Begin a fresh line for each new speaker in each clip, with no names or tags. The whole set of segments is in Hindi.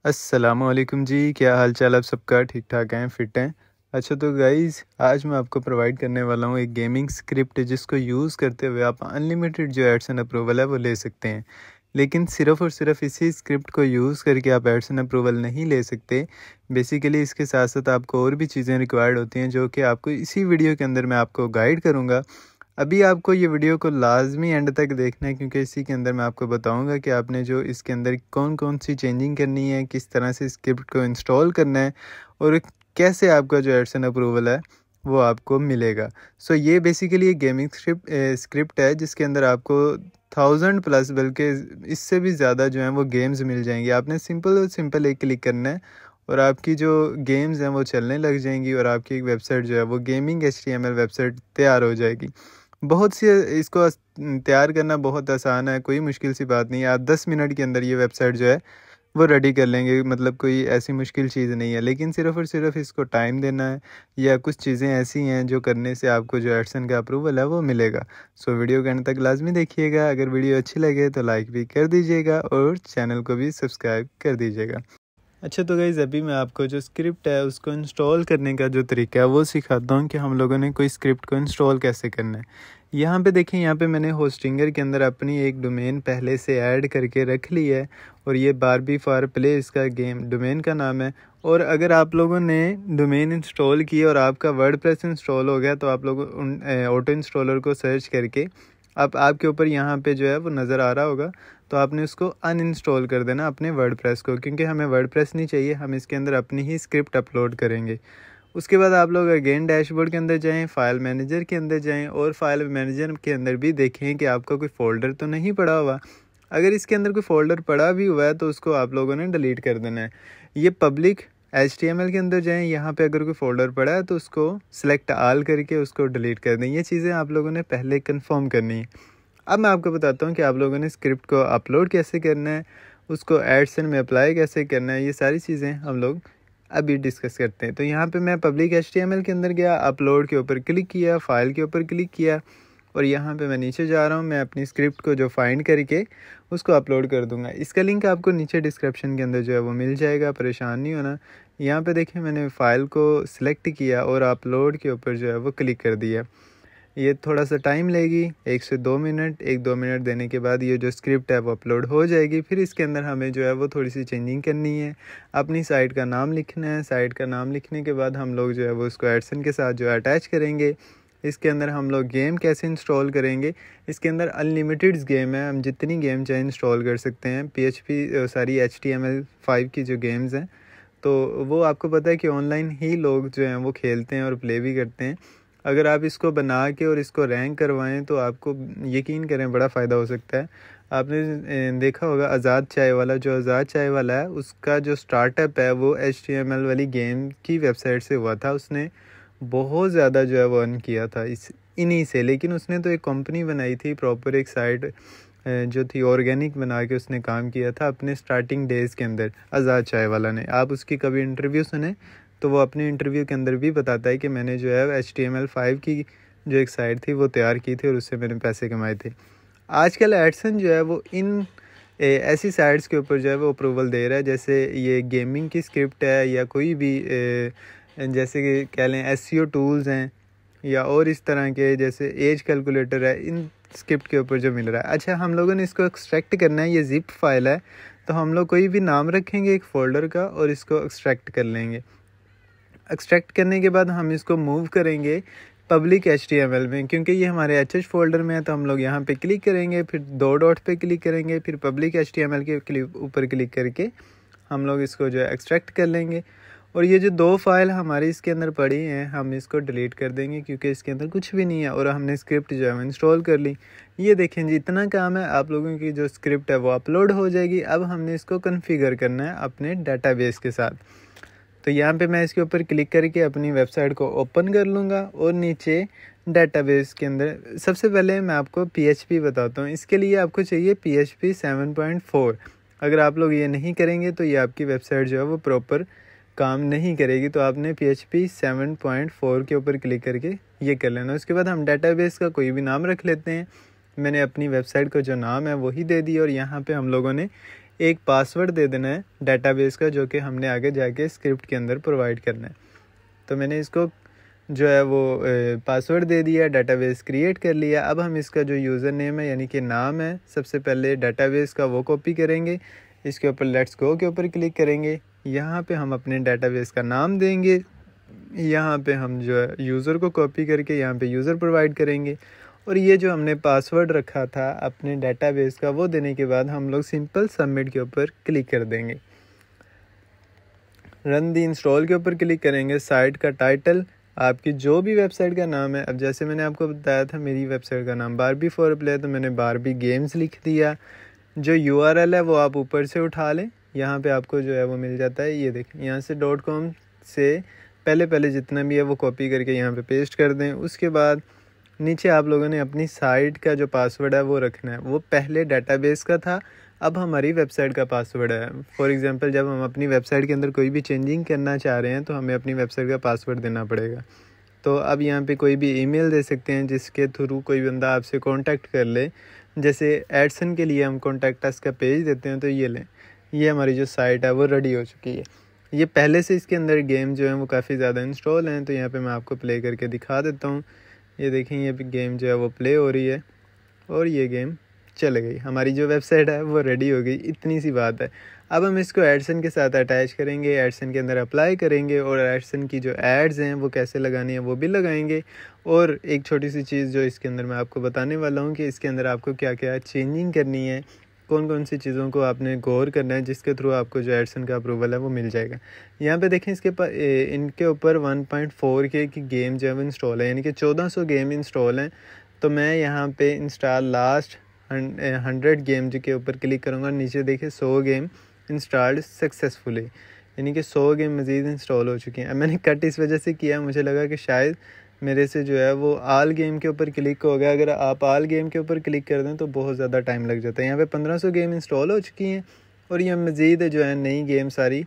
अस्सलामुअलैकुम जी, क्या हाल चाल आप सबका? ठीक ठाक हैं, फिट हैं? अच्छा तो गाइज़, आज मैं आपको प्रोवाइड करने वाला हूँ एक गेमिंग स्क्रिप्ट जिसको यूज़ करते हुए आप अनलिमिटेड जो एड्स एंड अप्रूवल है वो ले सकते हैं। लेकिन सिर्फ़ और सिर्फ़ इसी स्क्रिप्ट को यूज़ करके आप एड्स एंड अप्रूवल नहीं ले सकते। बेसिकली इसके साथ साथ आपको और भी चीज़ें रिक्वायर्ड होती हैं जो कि आपको इसी वीडियो के अंदर मैं आपको गाइड करूँगा। अभी आपको ये वीडियो को लाज़मी एंड तक देखना है, क्योंकि इसी के अंदर मैं आपको बताऊंगा कि आपने जो इसके अंदर कौन कौन सी चेंजिंग करनी है, किस तरह से स्क्रिप्ट को इंस्टॉल करना है और कैसे आपका जो एडसन अप्रूवल है वो आपको मिलेगा। सो ये बेसिकली एक गेमिंग स्क्रिप्ट है जिसके अंदर आपको 1000+ बल्कि इससे भी ज़्यादा जो है वो गेम्स मिल जाएंगी। आपने सिंपल और सिंपल एक क्लिक करना है और आपकी जो गेम्स हैं वो चलने लग जाएंगी और आपकी एक वेबसाइट जो है वो गेमिंग HTML वेबसाइट तैयार हो जाएगी। बहुत सी इसको तैयार करना बहुत आसान है, कोई मुश्किल सी बात नहीं है। आप 10 मिनट के अंदर ये वेबसाइट जो है वो रेडी कर लेंगे, मतलब कोई ऐसी मुश्किल चीज़ नहीं है। लेकिन सिर्फ़ और सिर्फ इसको टाइम देना है या कुछ चीज़ें ऐसी हैं जो करने से आपको जो एडसन का अप्रूवल है वो मिलेगा। सो वीडियो के अंत तक लाजमी देखिएगा। अगर वीडियो अच्छी लगे तो लाइक भी कर दीजिएगा और चैनल को भी सब्सक्राइब कर दीजिएगा। अच्छा तो गाइज़, अभी मैं आपको जो स्क्रिप्ट है उसको इंस्टॉल करने का जो तरीका है वो सिखाता हूँ कि हम लोगों ने कोई स्क्रिप्ट को इंस्टॉल कैसे करना है। यहाँ पे देखें, यहाँ पे मैंने होस्टिंगर के अंदर अपनी एक डोमेन पहले से ऐड करके रख ली है और ये बारबी फॉर प्ले इसका गेम डोमेन का नाम है। और अगर आप लोगों ने डोमेन इंस्टॉल किया और आपका वर्डप्रेस इंस्टॉल हो गया तो आप लोग ऑटो इंस्टॉलर को सर्च करके अब आपके ऊपर यहाँ पे जो है वो नज़र आ रहा होगा, तो आपने उसको अनइंस्टॉल कर देना अपने वर्डप्रेस को, क्योंकि हमें वर्डप्रेस नहीं चाहिए, हम इसके अंदर अपनी ही स्क्रिप्ट अपलोड करेंगे। उसके बाद आप लोग अगेन डैशबोर्ड के अंदर जाएं, फाइल मैनेजर के अंदर जाएं और फाइल मैनेजर के अंदर भी देखें कि आपका कोई फ़ोल्डर तो नहीं पड़ा हुआ। अगर इसके अंदर कोई फ़ोल्डर पड़ा भी हुआ है तो उसको आप लोगों ने डिलीट कर देना है। ये पब्लिक HTML के अंदर जाएं, यहाँ पे अगर कोई फ़ोल्डर पड़ा है तो उसको सिलेक्ट आल करके उसको डिलीट कर दें। ये चीज़ें आप लोगों ने पहले कंफर्म करनी है। अब मैं आपको बताता हूँ कि आप लोगों ने स्क्रिप्ट को अपलोड कैसे करना है, उसको एडसन में अप्लाई कैसे करना है। ये सारी चीज़ें हम लोग अभी डिस्कस करते हैं। तो यहाँ पे मैं पब्लिक HTML के अंदर गया, अपलोड के ऊपर क्लिक किया, फाइल के ऊपर क्लिक किया और यहाँ पे मैं नीचे जा रहा हूँ। मैं अपनी स्क्रिप्ट को जो फाइंड करके उसको अपलोड कर दूँगा। इसका लिंक आपको नीचे डिस्क्रिप्शन के अंदर जो है वो मिल जाएगा, परेशान नहीं होना। यहाँ पे देखें, मैंने फ़ाइल को सिलेक्ट किया और अपलोड के ऊपर जो है वो क्लिक कर दिया। ये थोड़ा सा टाइम लेगी, 1 से 2 मिनट। 1-2 मिनट देने के बाद ये जो स्क्रिप्ट है वो अपलोड हो जाएगी। फिर इसके अंदर हमें जो है वो थोड़ी सी चेंजिंग करनी है, अपनी साइट का नाम लिखना है। साइट का नाम लिखने के बाद हम लोग जो है वो उसको एडसन के साथ जो है अटैच करेंगे। इसके अंदर हम लोग गेम कैसे इंस्टॉल करेंगे, इसके अंदर अनलिमिटेड गेम है, हम जितनी गेम चाहे इंस्टॉल कर सकते हैं। HTML5 की जो गेम्स हैं तो वो आपको पता है कि ऑनलाइन ही लोग जो हैं वो खेलते हैं और प्ले भी करते हैं। अगर आप इसको बना के और इसको रैंक करवाएं तो आपको यकीन करें बड़ा फ़ायदा हो सकता है। आपने देखा होगा आज़ाद चाय वाला, जो आज़ाद चाय वाला है उसका जो स्टार्टअप है वो HTML वाली गेम की वेबसाइट से हुआ था। उसने बहुत ज़्यादा जो है वो अर्न किया था इन्हीं से। लेकिन उसने तो एक कंपनी बनाई थी प्रॉपर, एक साइट जो थी ऑर्गेनिक बना के उसने काम किया था अपने स्टार्टिंग डेज़ के अंदर, आज़ाद चाय वाला ने। आप उसकी कभी इंटरव्यू सुने तो वो अपने इंटरव्यू के अंदर भी बताता है कि मैंने जो है HTML5 की जो एक साइट थी वो तैयार की थी और उससे मैंने पैसे कमाए थे। आजकल एडसन जो है वो इन ऐसी साइट्स के ऊपर जो है वो अप्रूवल दे रहा है, जैसे ये गेमिंग की स्क्रिप्ट है या कोई भी जैसे कि कह लें SEO टूल्स हैं या और इस तरह के जैसे एज कैलकुलेटर है, इन स्क्रिप्ट के ऊपर जो मिल रहा है। अच्छा, हम लोगों ने इसको एक्सट्रैक्ट करना है, ये ज़िप फाइल है, तो हम लोग कोई भी नाम रखेंगे एक फ़ोल्डर का और इसको एक्सट्रैक्ट कर लेंगे। एक्सट्रैक्ट करने के बाद हम इसको मूव करेंगे पब्लिक HTML में, क्योंकि ये हमारे HH फोल्डर में है। तो हम लोग यहाँ पे क्लिक करेंगे, फिर 2 डॉट पे क्लिक करेंगे, फिर पब्लिक HTML के ऊपर क्लिक करके हम लोग इसको जो है एक्सट्रैक्ट कर लेंगे। और ये जो 2 फाइल हमारी इसके अंदर पड़ी हैं हम इसको डिलीट कर देंगे, क्योंकि इसके अंदर कुछ भी नहीं है और हमने स्क्रिप्ट जो है इंस्टॉल कर ली। ये देखें जी, इतना काम है, आप लोगों की जो स्क्रिप्ट है वो अपलोड हो जाएगी। अब हमने इसको कन्फिगर करना है अपने डाटाबेस के साथ। तो यहाँ पे मैं इसके ऊपर क्लिक करके अपनी वेबसाइट को ओपन कर लूँगा और नीचे डाटाबेस के अंदर सबसे पहले मैं आपको PHP बताता हूँ। इसके लिए आपको चाहिए PHP 7.4। अगर आप लोग ये नहीं करेंगे तो ये आपकी वेबसाइट जो है वो प्रॉपर काम नहीं करेगी। तो आपने PHP 7.4 के ऊपर क्लिक करके ये कर लेना। उसके बाद हम डाटाबेस का कोई भी नाम रख लेते हैं। मैंने अपनी वेबसाइट का जो नाम है वही दे दिया और यहाँ पे हम लोगों ने एक पासवर्ड दे देना है डेटाबेस का, जो कि हमने आगे जाके स्क्रिप्ट के अंदर प्रोवाइड करना है। तो मैंने इसको जो है वो पासवर्ड दे दिया, डेटाबेस क्रिएट कर लिया। अब हम इसका जो यूज़र नेम है यानी कि नाम है, सबसे पहले डेटाबेस का वो कॉपी करेंगे। इसके ऊपर लेट्स गो के ऊपर क्लिक करेंगे। यहाँ पे हम अपने डेटाबेस का नाम देंगे। यहाँ पे हम जो है यूज़र को कॉपी करके यहाँ पे यूज़र प्रोवाइड करेंगे। और ये जो हमने पासवर्ड रखा था अपने डेटाबेस का, वो देने के बाद हम लोग सिंपल सबमिट के ऊपर क्लिक कर देंगे। रन दी इंस्टॉल के ऊपर क्लिक करेंगे। साइट का टाइटल आपकी जो भी वेबसाइट का नाम है, अब जैसे मैंने आपको बताया था मेरी वेबसाइट का नाम बारबी फॉर प्ले, तो मैंने बारबी गेम्स लिख दिया। जो URL है वो आप ऊपर से उठा लें, यहाँ पे आपको जो है वो मिल जाता है। ये देखें, यहाँ से .com से पहले जितना भी है वो कॉपी करके यहाँ पे पेस्ट कर दें। उसके बाद नीचे आप लोगों ने अपनी साइट का जो पासवर्ड है वो रखना है। वो पहले डेटाबेस का था, अब हमारी वेबसाइट का पासवर्ड है। फॉर एग्जांपल जब हम अपनी वेबसाइट के अंदर कोई भी चेंजिंग करना चाह रहे हैं तो हमें अपनी वेबसाइट का पासवर्ड देना पड़ेगा। तो अब यहाँ पे कोई भी ईमेल दे सकते हैं जिसके थ्रू कोई बंदा आपसे कांटेक्ट कर ले। जैसे एडसन के लिए हम कॉन्टैक्ट अस का पेज देते हैं, तो ये लें, ये हमारी जो साइट है वो रेडी हो चुकी है। ये पहले से इसके अंदर गेम जो है वो काफ़ी ज़्यादा इंस्टॉल हैं, तो यहाँ पे मैं आपको प्ले करके दिखा देता हूँ। ये देखें, ये गेम जो है वो प्ले हो रही है और ये गेम चल गई। हमारी जो वेबसाइट है वो रेडी हो गई, इतनी सी बात है। अब हम इसको एडसन के साथ अटैच करेंगे, एडसन के अंदर अप्लाई करेंगे और एडसन की जो एड्स हैं वो कैसे लगानी है वो भी लगाएंगे। और एक छोटी सी चीज़ जो इसके अंदर मैं आपको बताने वाला हूँ कि इसके अंदर आपको क्या क्या चेंजिंग करनी है, कौन कौन सी चीज़ों को आपने गौर करना है, जिसके थ्रू आपको जो एडसन का अप्रूवल है वो मिल जाएगा। यहाँ पे देखें, इसके इनके ऊपर 1.4K की गेम जो है वो इंस्टॉल है, यानी कि 1400 गेम इंस्टॉल हैं। तो मैं यहाँ पे इंस्टॉल लास्ट 100 गेम के ऊपर क्लिक करूँगा। नीचे देखिए 100 गेम इंस्टॉल्ड सक्सेसफुली, यानी कि 100 गेम मज़ीद इंस्टॉल हो चुकी हैं। अब मैंने कट इस वजह से किया, मुझे लगा कि शायद मेरे से जो है वो आल गेम के ऊपर क्लिक हो गया। अगर आप आल गेम के ऊपर क्लिक कर दें तो बहुत ज़्यादा टाइम लग जाता है। यहाँ पे 1500 गेम इंस्टॉल हो चुकी हैं और ये मज़ीद जो है नई गेम सारी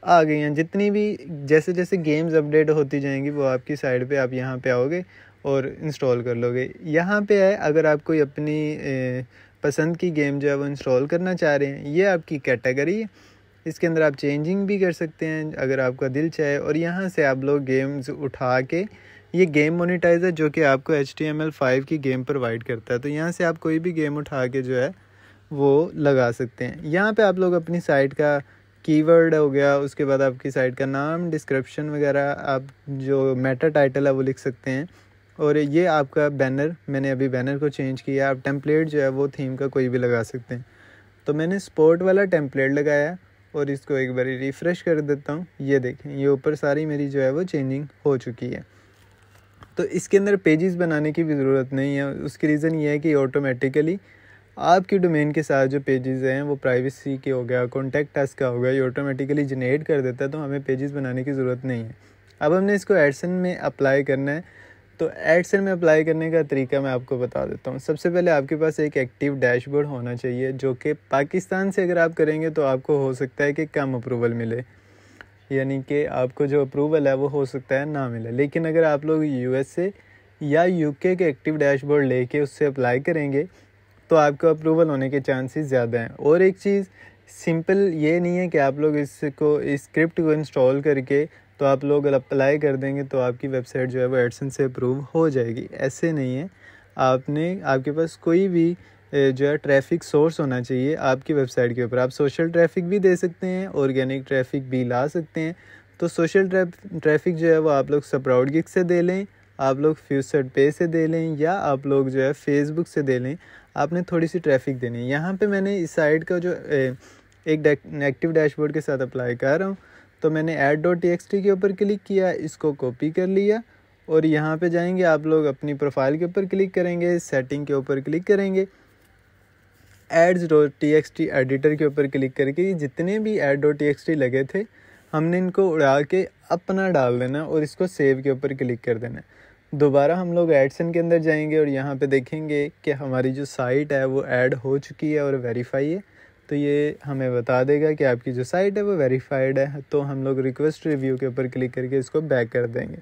आ गई हैं। जितनी भी जैसे जैसे गेम्स अपडेट होती जाएंगी वो आपकी साइड पे आप यहाँ पे आओगे और इंस्टॉल कर लोगे। यहाँ पे है, अगर आप कोई अपनी पसंद की गेम जो है वो इंस्टॉल करना चाह रहे हैं, ये आपकी कैटेगरी है। इसके अंदर आप चेंजिंग भी कर सकते हैं अगर आपका दिल चाहे। और यहाँ से आप लोग गेम्स उठा के, ये गेम मोनेटाइजर जो कि आपको HTML5 की गेम प्रोवाइड करता है, तो यहाँ से आप कोई भी गेम उठा के जो है वो लगा सकते हैं। यहाँ पे आप लोग अपनी साइट का कीवर्ड हो गया, उसके बाद आपकी साइट का नाम, डिस्क्रिप्शन वगैरह, आप जो मेटा टाइटल है वो लिख सकते हैं। और ये आपका बैनर, मैंने अभी बैनर को चेंज किया। आप टेम्पलेट जो है वो थीम का कोई भी लगा सकते हैं। तो मैंने स्पोर्ट वाला टेम्पलेट लगाया और इसको एक बार रिफ़्रेश कर देता हूँ। ये देखें, ये ऊपर सारी मेरी जो है वो चेंजिंग हो चुकी है। तो इसके अंदर पेजेस बनाने की भी ज़रूरत नहीं है। उसकी रीज़न ये है कि ऑटोमेटिकली आपकी डोमेन के साथ जो पेजेस हैं वो प्राइवेसी के हो गया, कॉन्टैक्ट अस का हो गया, ये ऑटोमेटिकली जनरेट कर देता है, तो हमें पेजेस बनाने की ज़रूरत नहीं है। अब हमने इसको एडसन में अप्लाई करना है। तो एडसन में अप्लाई करने का तरीका मैं आपको बता देता हूँ। सबसे पहले आपके पास एक एक्टिव डैशबोर्ड होना चाहिए, जो कि पाकिस्तान से अगर आप करेंगे तो आपको हो सकता है कि कम अप्रूवल मिले, यानी कि आपको जो अप्रूवल है वो हो सकता है ना मिले। लेकिन अगर आप लोग USA या UK के एक्टिव डैशबोर्ड लेके उससे अप्लाई करेंगे तो आपको अप्रूवल होने के चांसेस ज़्यादा हैं। और एक चीज़, सिंपल ये नहीं है कि आप लोग इस स्क्रिप्ट को इंस्टॉल करके तो आप लोग अप्लाई कर देंगे तो आपकी वेबसाइट जो है वो एडसन से अप्रूव हो जाएगी, ऐसे नहीं है। आपके पास कोई भी जो है ट्रैफिक सोर्स होना चाहिए आपकी वेबसाइट के ऊपर। आप सोशल ट्रैफिक भी दे सकते हैं, ऑर्गेनिक ट्रैफिक भी ला सकते हैं। तो सोशल ट्रैफिक जो है वो आप लोग स्प्राउट गिग से दे लें, आप लोग फ्यूसेड पे से दे लें, या आप लोग जो है फेसबुक से दे लें। आपने थोड़ी सी ट्रैफिक देनी है। यहाँ पे मैंने इस साइट का जो एक एक्टिव डैशबोर्ड के साथ अप्लाई कर रहा हूँ, तो मैंने add.txt के ऊपर क्लिक किया, इसको कॉपी कर लिया और यहाँ पे जाएंगे, आप लोग अपनी प्रोफाइल के ऊपर क्लिक करेंगे, सेटिंग के ऊपर क्लिक करेंगे, ads.txt एडिटर के ऊपर क्लिक करके जितने भी add.txt लगे थे हमने इनको उड़ा के अपना डाल देना और इसको सेव के ऊपर क्लिक कर देना। दोबारा हम लोग एडसन के अंदर जाएंगे और यहाँ पे देखेंगे कि हमारी जो साइट है वो ऐड हो चुकी है और वेरीफाई है। तो ये हमें बता देगा कि आपकी जो साइट है वो वेरीफाइड है। तो हम लोग रिक्वेस्ट रिव्यू के ऊपर क्लिक करके इसको बैक कर देंगे।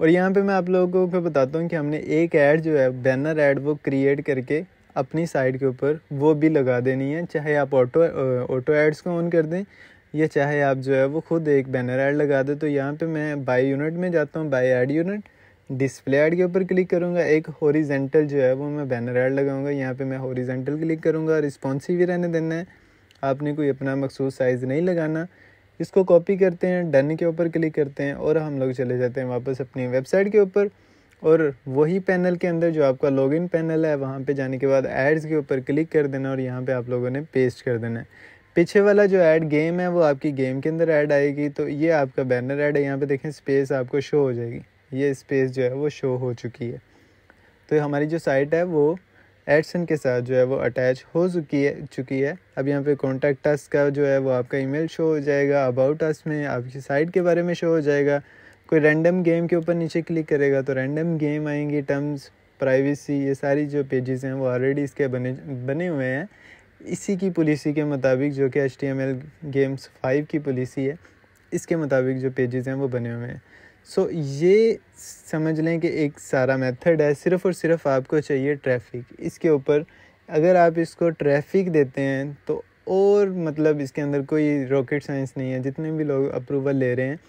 और यहाँ पे मैं आप लोगों को बताता हूँ कि हमने एक ऐड जो है बैनर ऐड वो क्रिएट करके अपनी साइट के ऊपर वो भी लगा देनी है, चाहे आप ऑटो एड्स को ऑन कर दें या चाहे आप जो है वो खुद एक बैनर ऐड लगा दें। तो यहाँ पे मैं बाय यूनिट में जाता हूँ, by ad unit, display ad के ऊपर क्लिक करूँगा, एक हॉरिजेंटल जो है वो मैं बैनर ऐड लगाऊंगा। यहाँ पे मैं हॉरिजेंटल क्लिक करूँगा, रिस्पॉन्सिव ही रहने देना है, आपने कोई अपना मखसूस साइज़ नहीं लगाना। इसको कॉपी करते हैं, डन के ऊपर क्लिक करते हैं और हम लोग चले जाते हैं वापस अपनी वेबसाइट के ऊपर। और वही पैनल के अंदर जो आपका लॉगिन पैनल है वहाँ पे जाने के बाद एड्स के ऊपर क्लिक कर देना और यहाँ पे आप लोगों ने पेस्ट कर देना है। पीछे वाला जो ऐड गेम है वो आपकी गेम के अंदर ऐड आएगी। तो ये आपका बैनर ऐड है, यहाँ पे देखें स्पेस आपको शो हो जाएगी, ये स्पेस जो है वो शो हो चुकी है। तो हमारी जो साइट है वो एडसन के साथ जो है वो अटैच हो चुकी है। अब यहाँ पे कॉन्टैक्ट अस का जो है वो आपका ईमेल शो हो जाएगा, अबाउट अस में आपकी साइट के बारे में शो हो जाएगा। कोई रैंडम गेम के ऊपर नीचे क्लिक करेगा तो रैंडम गेम आएंगी, टर्म्स, प्राइवेसी, ये सारी जो पेजेस हैं वो ऑलरेडी इसके बने हुए हैं इसी की पॉलिसी के मुताबिक, जो कि HTML गेम्स 5 की पॉलिसी है, इसके मुताबिक जो पेजेस हैं वो बने हुए हैं। सो ये समझ लें कि एक सारा मेथड है, सिर्फ़ और सिर्फ आपको चाहिए ट्रैफिक। इसके ऊपर अगर आप इसको ट्रैफिक देते हैं तो और मतलब इसके अंदर कोई रॉकेट साइंस नहीं है। जितने भी लोग अप्रूवल ले रहे हैं,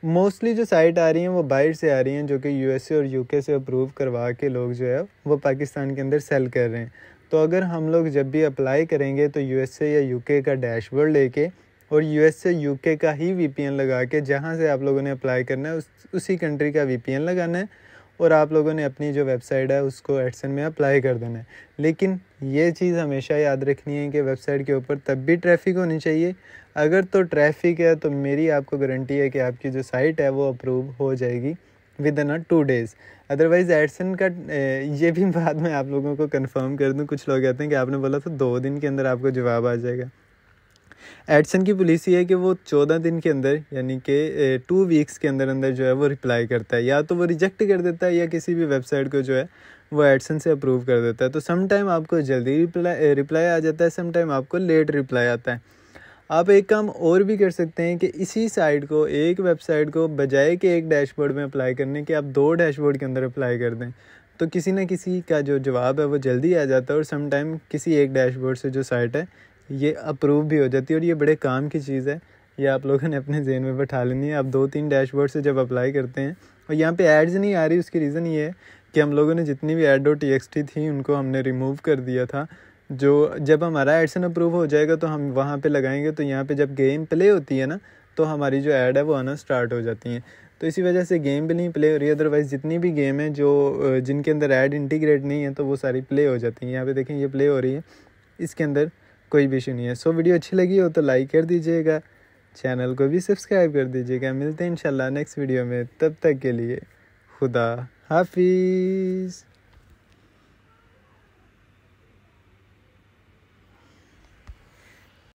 मोस्टली जो साइट आ रही हैं वो बाहर से आ रही हैं, जो कि USA और UK से अप्रूव करवा के लोग जो है वो पाकिस्तान के अंदर सेल कर रहे हैं। तो अगर हम लोग जब भी अप्लाई करेंगे तो USA या UK का डैशबोर्ड लेके और USA UK का ही VPN लगा के, जहाँ से आप लोगों ने अप्लाई करना है उसी कंट्री का VPN लगाना है और आप लोगों ने अपनी जो वेबसाइट है उसको एडसन में अप्लाई कर देना है। लेकिन ये चीज़ हमेशा याद रखनी है कि वेबसाइट के ऊपर तब भी ट्रैफिक होनी चाहिए। अगर तो ट्रैफिक है तो मेरी आपको गारंटी है कि आपकी जो साइट है वो अप्रूव हो जाएगी with in 2 days. Otherwise Edson का ये भी बाद में आप लोगों को कंफर्म कर दूं, कुछ लोग कहते हैं कि आपने बोला था 2 दिन के अंदर आपको जवाब आ जाएगा। एडसन की पॉलिसी है कि वो 14 दिन के अंदर, यानी कि 2 वीक्स के अंदर अंदर जो है वो रिप्लाई करता है, या तो वो रिजेक्ट कर देता है या किसी भी वेबसाइट को जो है वो एडसन से अप्रूव कर देता है। तो सम टाइम आपको जल्दी रिप्लाई आ जाता है, सम टाइम आपको लेट रिप्लाई आता है। आप एक काम और भी कर सकते हैं कि इसी साइट को, एक वेबसाइट को, बजाय कि एक डैशबोर्ड में अप्लाई करने के आप 2 डैशबोर्ड के अंदर अप्लाई कर दें, तो किसी न किसी का जो जवाब है वो जल्दी आ जाता है और सम टाइम किसी एक डैशबोर्ड से जो साइट है ये अप्रूव भी हो जाती है। और ये बड़े काम की चीज़ है, ये आप लोगों ने अपने ज़हन में बैठा लेनी है। आप 2-3 डैशबोर्ड से जब अप्लाई करते हैं और यहाँ पे एड्स नहीं आ रही, उसकी रीज़न ये है कि हम लोगों ने जितनी भी ad.txt थी उनको हमने रिमूव कर दिया था। जो जब हमारा एडसन अप्रूव हो जाएगा तो हम वहाँ पे लगाएंगे, तो यहाँ पे जब गेम प्ले होती है ना तो हमारी जो ऐड है वो आना स्टार्ट हो जाती हैं। तो इसी वजह से गेम भी नहीं प्ले हो रही है। अदरवाइज़ जितनी भी गेम है जो जिनके अंदर ऐड इंटीग्रेट नहीं है तो वो सारी प्ले हो जाती हैं। यहाँ पे देखें ये प्ले हो रही है, इसके अंदर कोई भी इशू नहीं है। सो वीडियो अच्छी लगी हो तो लाइक कर दीजिएगा, चैनल को भी सब्सक्राइब कर दीजिएगा। मिलते हैं इंशाल्लाह नेक्स्ट वीडियो में, तब तक के लिए खुदा हाफिज़।